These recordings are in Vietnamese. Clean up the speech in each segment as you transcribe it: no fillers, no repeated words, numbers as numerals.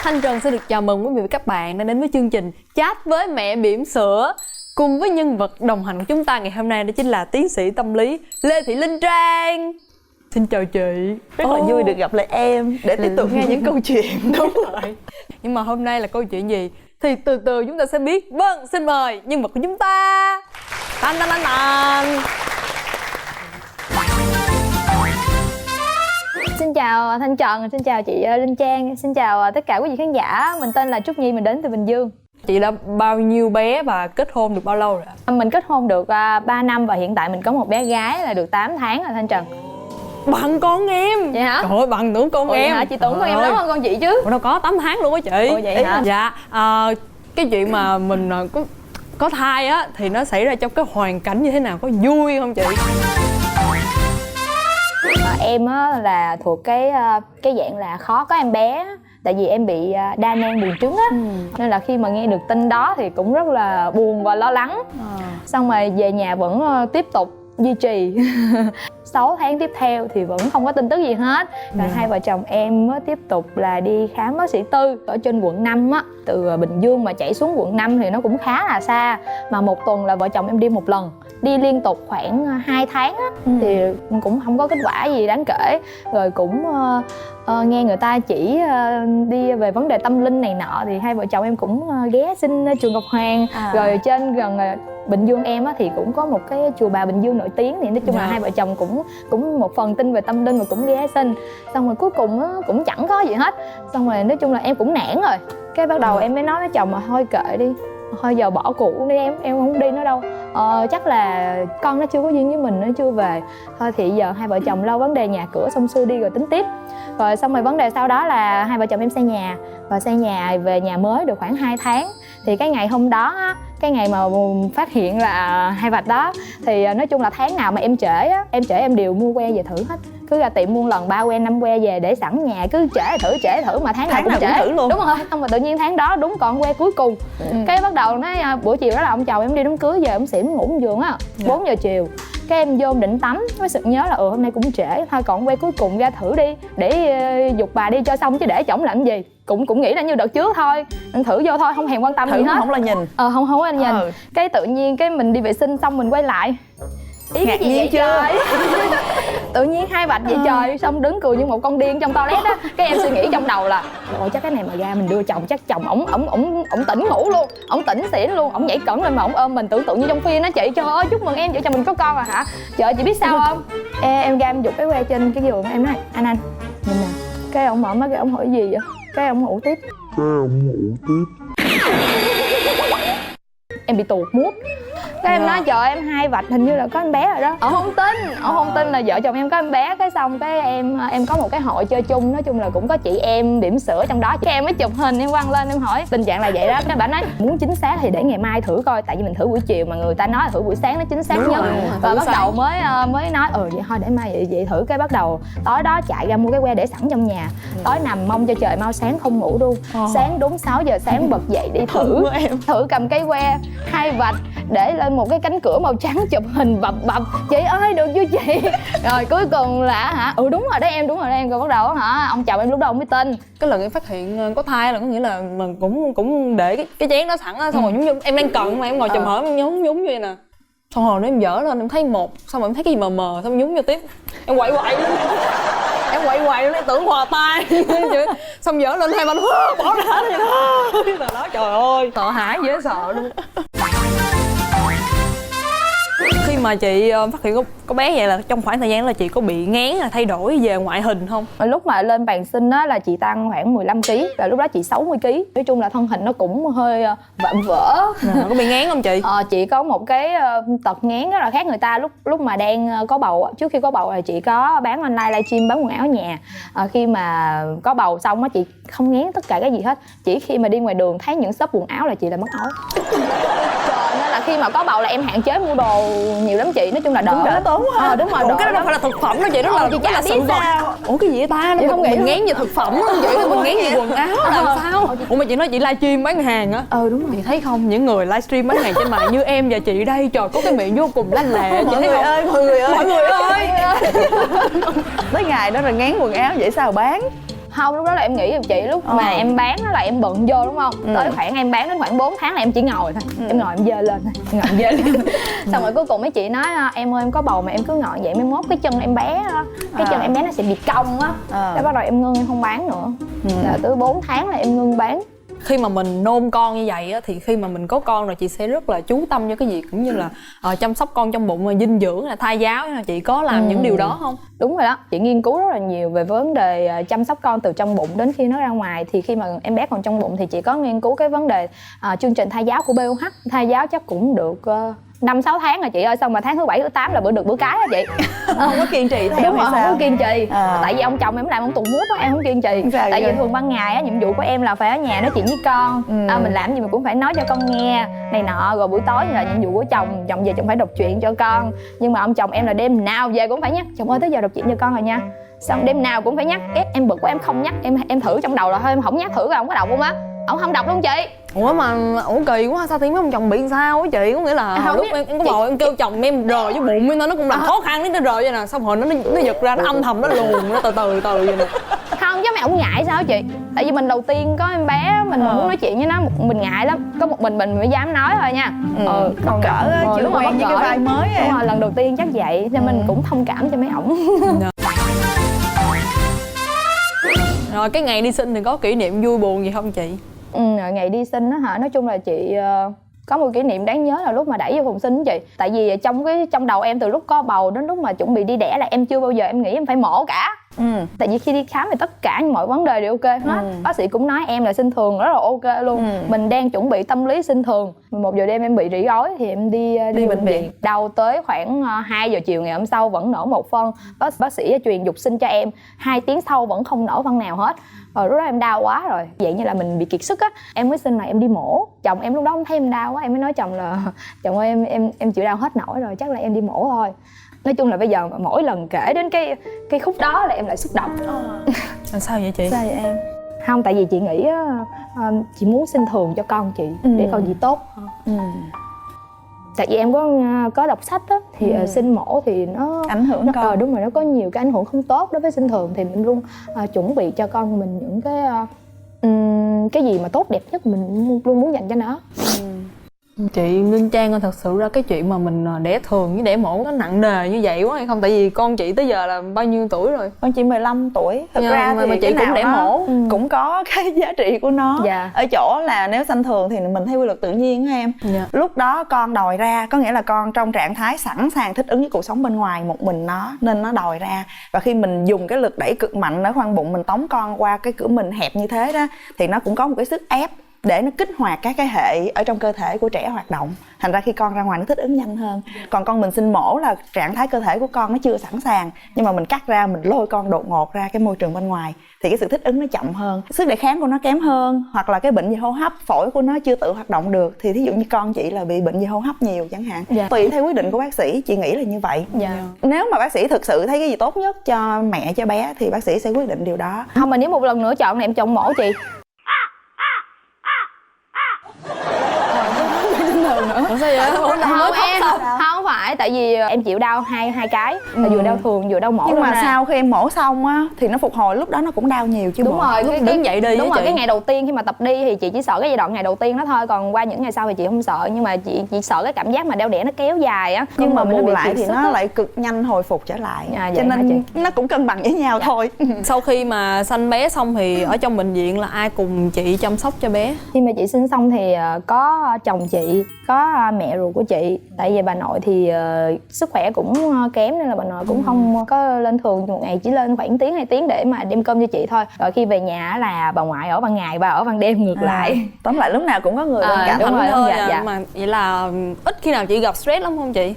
Thanh Trần xin được chào mừng quý vị và các bạn đã đến với chương trình Chat với mẹ bỉm sữa. Cùng với nhân vật đồng hành của chúng ta ngày hôm nay đó chính là tiến sĩ tâm lý Lê Thị Linh Trang. Xin chào chị. Rất là vui được gặp lại em để tiếp tục nghe những câu chuyện. Đúng rồi. Nhưng mà hôm nay là câu chuyện gì thì từ từ chúng ta sẽ biết. Vâng, xin mời nhân vật của chúng ta. Tan tan tan tan. Xin chào Thanh Trần, xin chào chị Linh Trang, xin chào tất cả quý vị khán giả. Mình tên là Trúc Nhi, mình đến từ Bình Dương. Chị đã bao nhiêu bé và kết hôn được bao lâu rồi? Mình kết hôn được 3 năm và hiện tại mình có một bé gái là được 8 tháng rồi Thanh Trần. Bằng con em. Vậy hả? Trời ơi, bằng tưởng con em hả? Chị tưởng con em lớn hơn con chị chứ. Ủa đâu có 8 tháng luôn á chị. Ủa vậy hả? Dạ, cái chuyện mà mình có thai á thì nó xảy ra trong cái hoàn cảnh như thế nào, có vui không chị? Em á là thuộc cái dạng là khó có em bé. Tại vì em bị đa nang buồng trứng á, nên là khi mà nghe được tin đó thì cũng rất là buồn và lo lắng. Xong rồi về nhà vẫn tiếp tục duy trì 6 tháng tiếp theo thì vẫn không có tin tức gì hết. Rồi hai vợ chồng em mới tiếp tục là đi khám bác sĩ tư ở trên quận 5 á. Từ Bình Dương mà chạy xuống quận 5 thì nó cũng khá là xa. Mà một tuần là vợ chồng em đi một lần. Đi liên tục khoảng 2 tháng á, thì cũng không có kết quả gì đáng kể. Rồi cũng nghe người ta chỉ đi về vấn đề tâm linh này nọ thì hai vợ chồng em cũng ghé xin chùa Ngọc Hoàng. Rồi trên gần Bình Dương em á thì cũng có một cái chùa Bà Bình Dương nổi tiếng, thì nói chung là hai vợ chồng cũng một phần tin về tâm linh và cũng ghé xin. Xong rồi cuối cùng á cũng chẳng có gì hết. Xong rồi nói chung là em cũng nản rồi. Cái bắt đầu em mới nói với chồng mà thôi kệ đi, thôi giờ bỏ cuộc đi em không đi nữa đâu. Chắc là con nó chưa có duyên với mình, nó chưa về. Thôi thì giờ hai vợ chồng lo vấn đề nhà cửa xong xuôi đi rồi tính tiếp. Rồi xong rồi vấn đề sau đó là hai vợ chồng em xây nhà. Và xây nhà về nhà mới được khoảng 2 tháng. Thì cái ngày hôm đó, cái ngày mà phát hiện là hai vạch đó, thì nói chung là tháng nào mà em trễ á, em đều mua que về thử hết. Cứ ra tiệm mua lần 3 que 5 que về để sẵn nhà, cứ trễ thử mà tháng nào cũng trễ thử luôn. Đúng rồi. Xong rồi tự nhiên tháng đó đúng còn que cuối cùng. Cái bắt đầu nói buổi chiều đó là ông chồng em đi đám cưới về, ông xỉn ngủ giường á, 4 giờ chiều. Cái em vô định tắm mới sực nhớ là hôm nay cũng trễ, thôi còn que cuối cùng ra thử đi để giục bà đi cho xong chứ để chổng làm gì. Cũng nghĩ là như đợt trước thôi, thử vô thôi, không thèm quan tâm thử gì hết. Không là nhìn. Không có anh nhìn. Cái tự nhiên cái mình đi vệ sinh xong mình quay lại. Ngạc nhiên chưa? Tự nhiên hai vạch vậy trời, xong đứng cười như một con điên trong toilet á. Cái em suy nghĩ trong đầu là ôi chắc cái này mà ra mình đưa chồng chắc chồng ổng tỉnh ngủ luôn, ổng tỉnh xỉn luôn, ổng nhảy cẫng lên mà ổng ôm mình tưởng tượng như trong phim á chị. Trời ơi chúc mừng em, vợ chồng mình có con rồi hả? Trời ơi chị biết sao không? Em ra em giục cái que trên cái giường, em nói anh nhìn nè. Cái ổng mở mắt cái ổng hỏi gì vậy? Cái ổng ngủ tiếp. Em bị tuột mút. Cái em nói trời em hai vạch hình như là có em bé rồi đó. Ổng không tin là vợ chồng em có em bé. Cái xong cái em có một cái hội chơi chung, nói chung là cũng có chị em bỉm sữa trong đó. Cái em mới chụp hình em quăng lên em hỏi tình trạng là vậy đó. Cái bà nói muốn chính xác thì để ngày mai thử coi, tại vì mình thử buổi chiều mà người ta nói là thử buổi sáng nó chính xác nhất. Và bắt đầu mới nói vậy thôi để mai vậy thử. Cái bắt đầu tối đó chạy ra mua cái que để sẵn trong nhà. Tối nằm mong cho trời mau sáng không ngủ luôn. Sáng đúng 6 giờ sáng bật dậy đi thử cầm cái que hai vạch để lên một cái cánh cửa màu trắng chụp hình bập chị ơi được chưa chị. Rồi cuối cùng là đúng rồi đó em. Rồi bắt đầu ông chồng em lúc đầu mới tin. Cái lần em phát hiện có thai là có nghĩa là mình cũng để cái chén đó sẵn á, xong rồi nhúng em đang cận mà em ngồi chùm hở em nhúng như vậy nè. Xong rồi em dở lên em thấy một, xong rồi em thấy cái gì mờ mờ, xong nhúng vô tiếp. Em quậy luôn, em tưởng hòa tay. Xong dở lên hai bên bỏ ra vậy đó. Là đó trời ơi sợ hãi dễ sợ luôn. Khi mà chị phát hiện có bé vậy là trong khoảng thời gian đó là chị có bị ngán là thay đổi về ngoại hình không? Lúc mà lên bàn sinh á là chị tăng khoảng 15 kg và lúc đó chị 60 kg. Nói chung là thân hình nó cũng hơi vạm vỡ. Có bị ngán không chị? Chị có một cái tật ngán rất là khác người ta. Lúc mà đang có bầu, trước khi có bầu là chị có bán online livestream bán quần áo ở nhà. Khi mà có bầu xong á chị không ngán tất cả cái gì hết. Chỉ khi mà đi ngoài đường thấy những shop quần áo là chị là mất ói. Nên là khi mà có bầu là em hạn chế mua đồ nhiều lắm chị, nói chung là đỡ tốn ha. Đúng rồi. Ủa, cái đó đâu phải là thực phẩm đâu chị, đó là chị chả sự biết vật. sao. Ủa cái gì vậy ta? Chị không nghĩ mình ngán về thực phẩm không chị? Mình ngán về quần áo làm sao? Ủa mà chị nói chị livestream bán hàng á? Đúng rồi. Chị thấy không, những người livestream bán hàng trên mạng như em và chị đây, trời có cái miệng vô cùng lanh lẹ. Mọi người ơi, mọi người ơi. Mọi người ơi. Tới ngày đó rồi ngán quần áo vậy sao bán? Không, lúc đó là em nghĩ chị lúc mà em bán đó là em bận vô đúng không? Tới khoảng em bán đến khoảng 4 tháng là em chỉ ngồi thôi. Em ngồi em dơ lên thôi, em ngồi em dơ lên. Xong rồi cuối cùng mấy chị nói em ơi em có bầu mà em cứ ngồi vậy mai mốt cái chân em bé đó, cái chân em bé nó sẽ bị cong á. Thế bắt đầu em ngưng, em không bán nữa. Là tới 4 tháng là em ngưng bán. Khi mà mình nôn con như vậy á, thì khi mà mình có con rồi chị sẽ rất là chú tâm cho cái việc cũng như là chăm sóc con trong bụng, dinh dưỡng, là thai giáo, chị có làm những điều đó không? Đúng rồi đó, chị nghiên cứu rất là nhiều về vấn đề chăm sóc con từ trong bụng đến khi nó ra ngoài. Thì khi mà em bé còn trong bụng thì chị có nghiên cứu cái vấn đề chương trình thai giáo của BUH. Thai giáo chắc cũng được 5-6 tháng rồi chị ơi, xong mà tháng thứ 7 thứ 8 là được bữa cái đó chị. Không có kiên trì theo Đúng hay rồi, sao? không có kiên trì. Tại vì ông chồng em làm ông tùng mút á, em không kiên trì. Tại vì thường ban ngày á, nhiệm vụ của em là phải ở nhà nói chuyện với con. Mình làm gì mình cũng phải nói cho con nghe này nọ. Rồi buổi tối là nhiệm vụ của chồng về chồng phải đọc truyện cho con. Nhưng mà ông chồng em là đêm nào về cũng phải nhắc chồng ơi tới giờ đọc truyện cho con rồi nha. Xong đêm nào cũng phải nhắc. Em bực quá em không nhắc, em thử trong đầu là thôi em không nhắc thử rồi ông có đọc không á. Ông không đọc luôn chị. Ủa mà kỳ quá, sao tiếng mấy ông chồng bị sao á chị? Có nghĩa là hồi lúc em có bầu em kêu chồng em rờ với bụng với nó cũng làm khó khăn đến nó rờ vậy nè, xong rồi nó giật ra, nó âm thầm nó luồn, nó từ từ vậy nè. Không chứ mẹ không ngại sao chị? Tại vì mình đầu tiên có em bé, mình muốn nói chuyện với nó, mình ngại lắm. Có một mình mới dám nói thôi nha. Còn cỡ chưa quen với cái vai mới em. Đúng rồi, lần đầu tiên chắc vậy nên mình cũng thông cảm cho mấy ổng. Rồi cái ngày đi sinh thì có kỷ niệm vui buồn gì không chị? Ngày đi sinh á hả, nói chung là chị có một kỷ niệm đáng nhớ là lúc mà đẩy vô phòng sinh chị. Tại vì trong đầu em từ lúc có bầu đến lúc mà chuẩn bị đi đẻ là em chưa bao giờ em nghĩ em phải mổ cả. Tại vì khi đi khám thì tất cả mọi vấn đề đều ok hết. Bác sĩ cũng nói em là sinh thường rất là ok luôn. Mình đang chuẩn bị tâm lý sinh thường. 11 giờ đêm em bị rỉ ói thì em đi bệnh viện. Đau tới khoảng 2 giờ chiều ngày hôm sau vẫn nở một phân. Bác sĩ truyền dục sinh cho em, 2 tiếng sau vẫn không nở phân nào hết. Rồi lúc đó em đau quá rồi, vậy như là mình bị kiệt sức á, em mới xin là em đi mổ. Chồng em lúc đó không thấy em đau quá, em mới nói chồng là chồng ơi em chịu đau hết nổi rồi, chắc là em đi mổ thôi. Nói chung là bây giờ mà mỗi lần kể đến cái khúc đó là em lại xúc động. Sao vậy chị? Sao vậy em? Không, tại vì chị nghĩ chị muốn sinh thường cho con chị để con chị tốt hơn. Tại vì em có đọc sách á thì sinh mổ thì nó ảnh hưởng con. Đúng rồi, nó có nhiều cái ảnh hưởng không tốt đối với sinh thường. Thì mình luôn chuẩn bị cho con mình những cái gì mà tốt đẹp nhất mình luôn muốn dành cho nó. Chị Ngân Trang ơi, thật sự ra cái chuyện mà mình đẻ thường với đẻ mổ nó nặng nề như vậy quá hay không? Tại vì con chị tới giờ là bao nhiêu tuổi rồi? Con chị 15 tuổi. Thực ra mà thì chị cũng đẻ mổ cũng có cái giá trị của nó. Ở chỗ là nếu sanh thường thì mình theo quy luật tự nhiên á em. Lúc đó con đòi ra, có nghĩa là con trong trạng thái sẵn sàng thích ứng với cuộc sống bên ngoài một mình nó, nên nó đòi ra. Và khi mình dùng cái lực đẩy cực mạnh ở khoang bụng, mình tống con qua cái cửa mình hẹp như thế đó, thì nó cũng có một cái sức ép để nó kích hoạt các cái hệ ở trong cơ thể của trẻ hoạt động. Thành ra khi con ra ngoài nó thích ứng nhanh hơn. Còn con mình sinh mổ là trạng thái cơ thể của con nó chưa sẵn sàng, nhưng mà mình cắt ra, mình lôi con đột ngột ra cái môi trường bên ngoài thì cái sự thích ứng nó chậm hơn, sức đề kháng của nó kém hơn, hoặc là cái bệnh về hô hấp, phổi của nó chưa tự hoạt động được. Thì thí dụ như con chị là bị bệnh về hô hấp nhiều chẳng hạn. Tùy theo quyết định của bác sĩ, chị nghĩ là như vậy. Nếu mà bác sĩ thực sự thấy cái gì tốt nhất cho mẹ cho bé thì bác sĩ sẽ quyết định điều đó. Không, mà nếu một lần nữa chọn này em chọn mổ chị. Ủa sao vậy? Không phải, tại vì em chịu đau hai cái, là vừa đau thường vừa đau mổ. Nhưng mà sau khi em mổ xong á thì nó phục hồi, lúc đó nó cũng đau nhiều chứ. Đúng rồi, đứng dậy đi. Đúng rồi, cái ngày đầu tiên khi mà tập đi thì chị chỉ sợ cái giai đoạn ngày đầu tiên đó thôi, còn qua những ngày sau thì chị không sợ. Nhưng mà chị sợ cái cảm giác mà đau đẻ nó kéo dài á. Nhưng mà bù lại thì nó lại cực nhanh hồi phục trở lại. Cho nên nó cũng cân bằng với nhau thôi. Sau khi mà sanh bé xong thì ở trong bệnh viện là ai cùng chị chăm sóc cho bé? Khi mà chị sinh xong thì có chồng chị, có mẹ ruột của chị. Tại vì bà nội thì sức khỏe cũng kém nên là bà nội cũng không có lên thường, một ngày chỉ lên khoảng tiếng 2 tiếng để mà đem cơm cho chị thôi. Rồi khi về nhà là bà ngoại ở ban ngày, bà ở ban đêm ngược lại. Tóm lại lúc nào cũng có người bên cạnh. Đúng rồi, thôi. Mà vậy là ít khi nào chị gặp stress lắm không chị?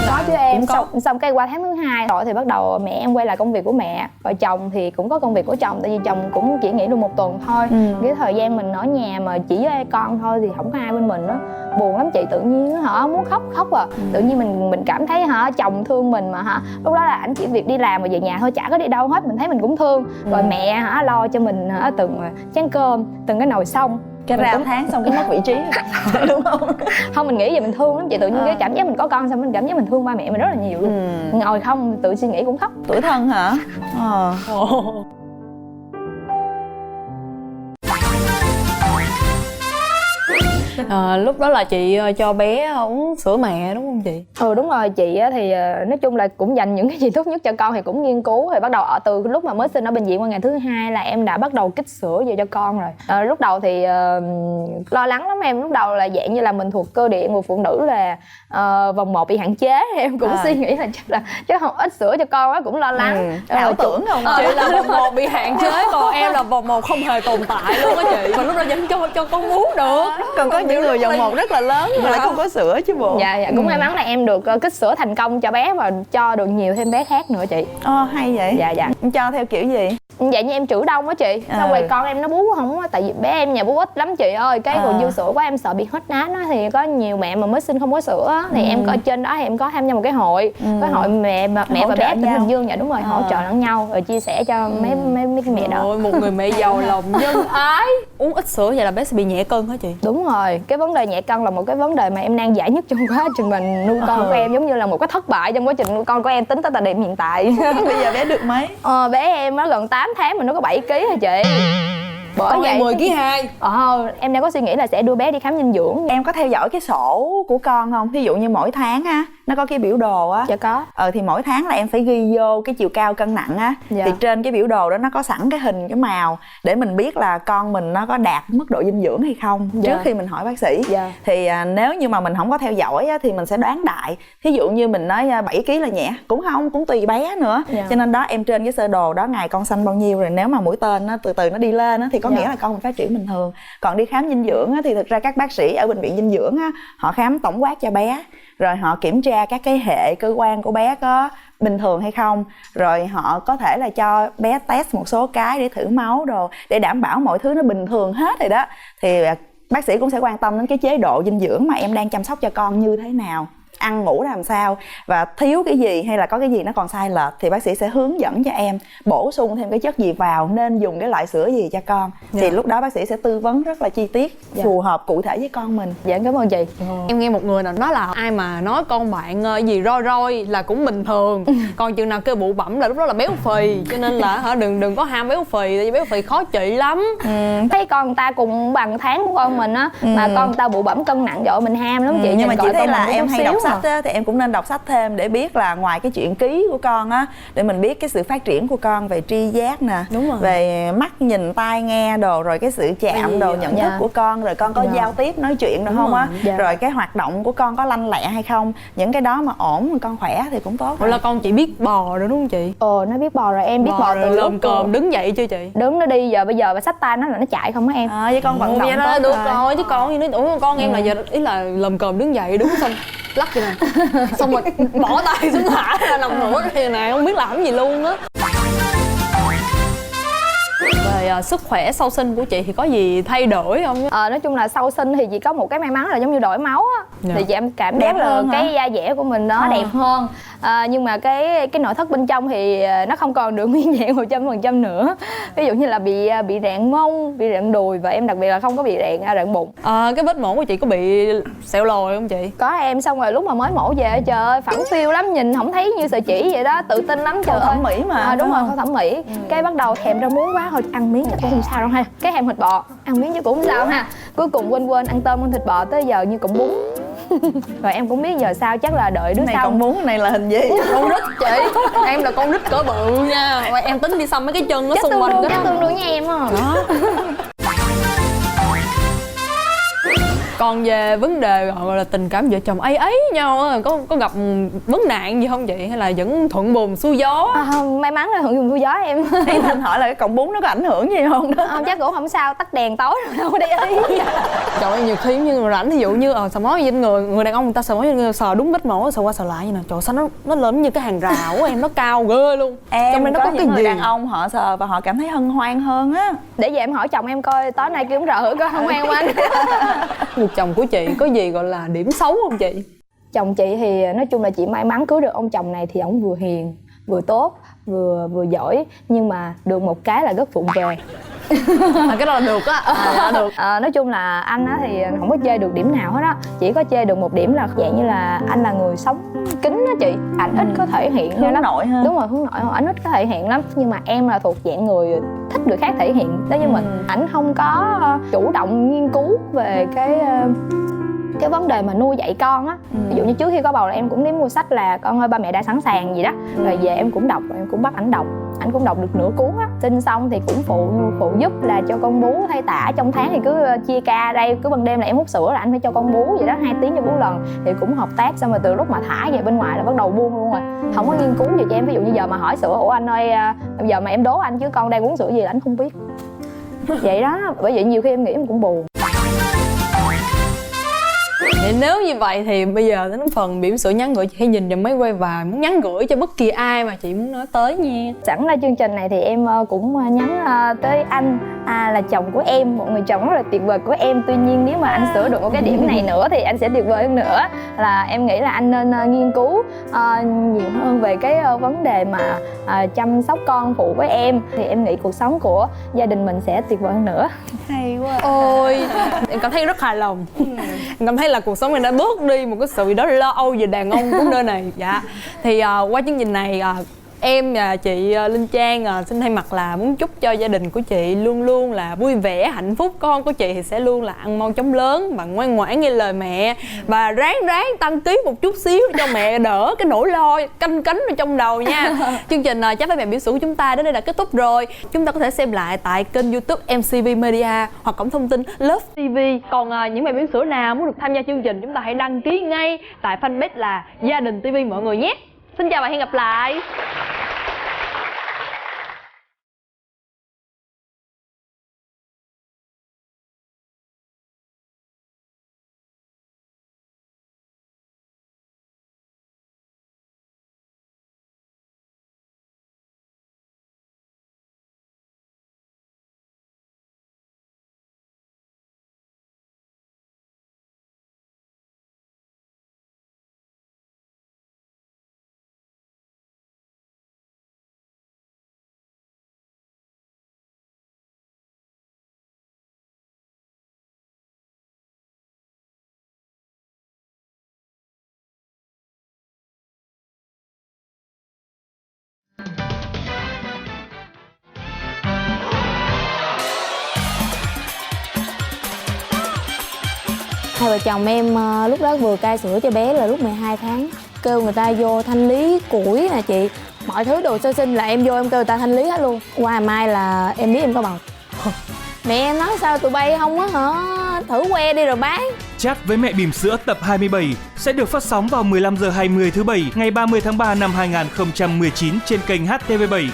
Có chứ em. Xong cái qua tháng thứ 2 rồi thì bắt đầu mẹ em quay lại công việc của mẹ. Rồi chồng thì cũng có công việc của chồng, tại vì chồng cũng chỉ nghỉ được 1 tuần thôi. Cái thời gian mình ở nhà mà chỉ với con thôi thì không có ai bên mình đó, buồn lắm chị. Tự nhiên muốn khóc à. Tự nhiên mình cảm thấy chồng thương mình mà lúc đó là ảnh chỉ việc đi làm và về nhà thôi, chả có đi đâu hết. Mình thấy mình cũng thương. Rồi mẹ lo cho mình từng chén cơm, từng cái nồi xông. cái ra tháng xong cái mất vị trí đúng không? Không, mình nghĩ về mình thương lắm chị, tự nhiên cái cảm giác mình có con xong mình cảm giác mình thương ba mẹ mình rất là nhiều luôn. Ngồi không tự suy nghĩ cũng khóc. Tủi thân hả? Lúc đó là chị cho bé uống sữa mẹ đúng không chị? Đúng rồi, chị thì nói chung là cũng dành những cái gì tốt nhất cho con, thì cũng nghiên cứu, thì bắt đầu từ lúc mà mới sinh ở bệnh viện qua ngày thứ 2 là em đã bắt đầu kích sữa về cho con rồi. Lúc đầu thì lo lắng lắm em, lúc đầu là dạng như là mình thuộc cơ địa người phụ nữ là vòng 1 bị hạn chế, em cũng suy nghĩ là chắc không ít sữa cho con á, cũng lo lắng. Ảo tưởng không? Chị là vòng 1 bị hạn chế, còn em là vòng 1 không hề tồn tại luôn á chị. Mà lúc đó vẫn cho con bú được. Còn có những người vòng 1 rất là lớn mà lại không có sữa chứ bộ. Dạ, cũng may mắn là em được kích sữa thành công cho bé và cho được nhiều thêm bé khác nữa chị. Hay vậy. Dạ. Cho theo kiểu gì? Vậy như em trữ đông á chị, xong rồi con em nó bú không á, tại vì bé em nhà bú ít lắm chị ơi, cái còn dư sữa quá em sợ bị hết nát á, thì có nhiều mẹ mà mới sinh không có sữa á, thì em có trên đó thì em có tham gia một cái hội, cái hội mẹ và bé tỉnh Bình Dương. Dạ đúng rồi, hỗ trợ lẫn nhau rồi chia sẻ cho mấy cái mẹ đó. Ôi, một người mẹ giàu lòng nhân ái. Uống ít sữa vậy là bé sẽ bị nhẹ cân hả chị? Đúng rồi, cái vấn đề nhẹ cân là một cái vấn đề mà em nan giải nhất trong quá trình mình nuôi con của em, giống như là một cái thất bại trong quá trình nuôi con của em tính tới thời điểm hiện tại. Bây giờ bé được mấy? Bé em nó gần 8 tháng mà nó có 7 kg hả chị. Con em 10,2 kg. Em đang có suy nghĩ là sẽ đưa bé đi khám dinh dưỡng. Em có theo dõi cái sổ của con không? Ví dụ như mỗi tháng á, nó có cái biểu đồ á. Dạ có. Thì mỗi tháng là em phải ghi vô cái chiều cao cân nặng á. Dạ. Thì trên cái biểu đồ đó nó có sẵn cái hình, cái màu để mình biết là con mình nó có đạt mức độ dinh dưỡng hay không trước khi mình hỏi bác sĩ. Thì nếu như mà mình không có theo dõi á, thì mình sẽ đoán đại. Thí dụ như mình nói 7 kg là nhẹ, cũng không, cũng tùy bé nữa. Cho nên đó, em trên cái sơ đồ đó ngày con xanh bao nhiêu, rồi nếu mà mũi tên nó từ từ nó đi lên á, thì có nghĩa là con mình phát triển bình thường. Còn đi khám dinh dưỡng á, thì thực ra các bác sĩ ở bệnh viện dinh dưỡng á, họ khám tổng quát cho bé, rồi họ kiểm tra các cái hệ cơ quan của bé có bình thường hay không, rồi họ có thể là cho bé test một số cái để thử máu đồ, để đảm bảo mọi thứ nó bình thường hết rồi đó. Thì bác sĩ cũng sẽ quan tâm đến cái chế độ dinh dưỡng mà em đang chăm sóc cho con như thế nào, ăn ngủ làm sao, và thiếu cái gì hay là có cái gì nó còn sai lệch thì bác sĩ sẽ hướng dẫn cho em bổ sung thêm cái chất gì vào, nên dùng cái loại sữa gì cho con. Thì lúc đó bác sĩ sẽ tư vấn rất là chi tiết, phù hợp cụ thể với con mình. Dạ, cảm ơn chị. Em nghe một người nào nói là ai mà nói con bạn gì roi roi là cũng bình thường, còn chừng nào kêu bụ bẩm là lúc đó là béo phì, cho nên là đừng có ham béo phì, tại vì béo phì khó trị lắm. Thấy con người ta cùng bằng tháng của con mình á, mà con người ta bụ bẩm cân nặng rồi mình ham lắm chị. Nhưng mà chị thấy là em hay đọc sách á, thì em cũng nên đọc sách thêm để biết là ngoài cái chuyện ký của con á, để mình biết cái sự phát triển của con về tri giác nè, về mắt nhìn tai nghe đồ, rồi cái sự chạm đồ, nhận thức của con, rồi con có giao tiếp nói chuyện được không á, rồi cái hoạt động của con có lanh lẹ hay không, những cái đó mà ổn, con khỏe thì cũng tốt. Ủa là con chị biết bò rồi đúng không chị? Nó biết bò rồi, em biết bò từ lồm cồm đứng dậy chưa chị? Đứng nó đi, bây giờ mà xách tay nó là nó chạy không á em. Với con vận động tốt được rồi, chứ con như nói con em là giờ ý là lồm cồm đứng dậy đứng xong lắc vậy nè, xong rồi bỏ tay xuống thả ra nằm ngửa đây nè, không biết làm gì luôn á. Về sức khỏe sau sinh của chị thì có gì thay đổi không? Nói chung là sau sinh thì chỉ có một cái may mắn là giống như đổi máu á, thì chị em cảm giác là cái da dẻ của mình nó đẹp hơn. Nhưng mà cái nội thất bên trong thì nó không còn được nguyên vẹn 100% nữa. Ví dụ như là bị rạn mông, bị rạn đùi, và em đặc biệt là không có bị rạn bụng. Cái vết mổ của chị có bị sẹo lồi không chị? Có em, xong rồi lúc mà mới mổ về trời ơi phẳng phiu lắm, nhìn không thấy như sợi chỉ vậy đó, tự tin lắm trời ơi. Thẩm mỹ mà. Đúng rồi, khâu thẩm mỹ. Cái bắt đầu thèm ra muốn quá, thôi ăn miếng chắc cũng không sao đâu ha. Cái thèm thịt bò, ăn miếng chứ cũng không sao ha. Cuối cùng quên ăn tôm ăn thịt bò tới giờ như cũng bún. Rồi em cũng biết giờ sao, chắc là đợi đứa này sau. Con bún này là hình gì? Con nít chị, em là con nít cỡ bự nha. Em tính đi xăm mấy cái chân nó xung quanh cái chắc tương đương nha em á. Còn về vấn đề gọi là tình cảm vợ chồng ấy nhau á, có gặp vấn nạn gì không chị, hay là vẫn thuận buồm xuôi gió? Không, may mắn là thuận buồm xuôi gió em. Em định hỏi là cái cọng bún nó có ảnh hưởng gì không đó? Chắc cũng không sao, tắt đèn tối rồi đâu có để ý. Trời ơi, nhiều khi như mà rảnh, ví dụ như sờ mó với người đàn ông, người ta sờ mó với sờ đúng vết mổ, sờ qua sờ lại như nè, trời sao nó lớn như cái hàng rào của em, nó cao ghê luôn. Trong đây nó có những người đàn ông họ sờ và họ cảm thấy hân hoan hơn á. Để về em hỏi chồng em coi tối nay kêu ông rờ thử coi hân hoan không anh. Người chồng của chị có gì gọi là điểm xấu không chị? Chồng chị thì nói chung là chị may mắn cưới được ông chồng này, thì ổng vừa hiền, vừa tốt, vừa giỏi, nhưng mà được một cái là rất vụng về. Cái đó là được á. Được. Nói chung là anh á thì không có chê được điểm nào hết á, chỉ có chê được một điểm là dạng như là anh là người sống kín á chị, ảnh ít có thể hiện hướng lắm. nội hơn. Đúng rồi, hướng nội, ảnh ít có thể hiện lắm, nhưng mà em là thuộc dạng người thích người khác thể hiện đó, nhưng mà ảnh không có chủ động nghiên cứu về cái vấn đề mà nuôi dạy con á. Ví dụ như trước khi có bầu là em cũng đi mua sách là con ơi ba mẹ đã sẵn sàng gì đó, rồi về em cũng đọc, em cũng bắt ảnh đọc, ảnh cũng đọc được nửa cuốn á. Sinh xong thì cũng phụ giúp là cho con bú thay tã, trong tháng thì cứ chia ca đây, cứ ban đêm là em hút sữa là anh phải cho con bú vậy đó, 2 tiếng cho bú lần, thì cũng hợp tác. Xong rồi từ lúc mà thả về bên ngoài là bắt đầu buông luôn rồi, không có nghiên cứu gì cho em. Ví dụ như giờ mà hỏi sữa, ủa anh ơi giờ mà em đố anh chứ con đang uống sữa gì là anh không biết. Vậy đó, bởi vậy nhiều khi em nghĩ em cũng buồn. Vậy nếu như vậy thì bây giờ đến phần bỉm sữa nhắn gửi, chị hãy nhìn vào máy quay và muốn nhắn gửi cho bất kỳ ai mà chị muốn nói tới nha. Sẵn là chương trình này thì em cũng nhắn tới anh là chồng của em, một người chồng rất là tuyệt vời của em. Tuy nhiên nếu mà anh sửa được một cái điểm này nữa thì anh sẽ tuyệt vời hơn nữa. Là em nghĩ là anh nên nghiên cứu nhiều hơn về cái vấn đề mà chăm sóc con phụ với em, thì em nghĩ cuộc sống của gia đình mình sẽ tuyệt vời hơn nữa. Hay quá. Ôi, em cảm thấy rất hài lòng. Em cảm thấy là cuộc sống này đã bớt đi một cái sự gì đó lo âu về đàn ông của nơi này. Dạ. Thì qua chương trình này em và chị Linh Trang xin thay mặt là muốn chúc cho gia đình của chị luôn luôn là vui vẻ, hạnh phúc. Con của chị thì sẽ luôn là ăn mau chóng lớn và ngoan ngoãn nghe lời mẹ, và ráng tăng ký một chút xíu cho mẹ đỡ cái nỗi lo canh cánh ở trong đầu nha. Chương trình Chắc Với Mẹ Bỉm Sữa của chúng ta đến đây đã kết thúc rồi. Chúng ta có thể xem lại tại kênh YouTube MCV Media hoặc cổng thông tin Love TV. Còn những mẹ bỉm sữa nào muốn được tham gia chương trình, chúng ta hãy đăng ký ngay tại fanpage là Gia Đình TV mọi người nhé. Xin chào và hẹn gặp lại. Hai vợ chồng em lúc đó vừa cai sữa cho bé là lúc 12 tháng. Kêu người ta vô thanh lý củi nè chị, mọi thứ đồ sơ sinh là em vô em kêu người ta thanh lý hết luôn. Qua mai là em biết em có bầu. Mẹ em nói sao tụi bay không á hả, thử que đi rồi bán. Chat với mẹ bỉm sữa tập 27 sẽ được phát sóng vào 15h20 thứ Bảy ngày 30 tháng 3 năm 2019 trên kênh HTV7.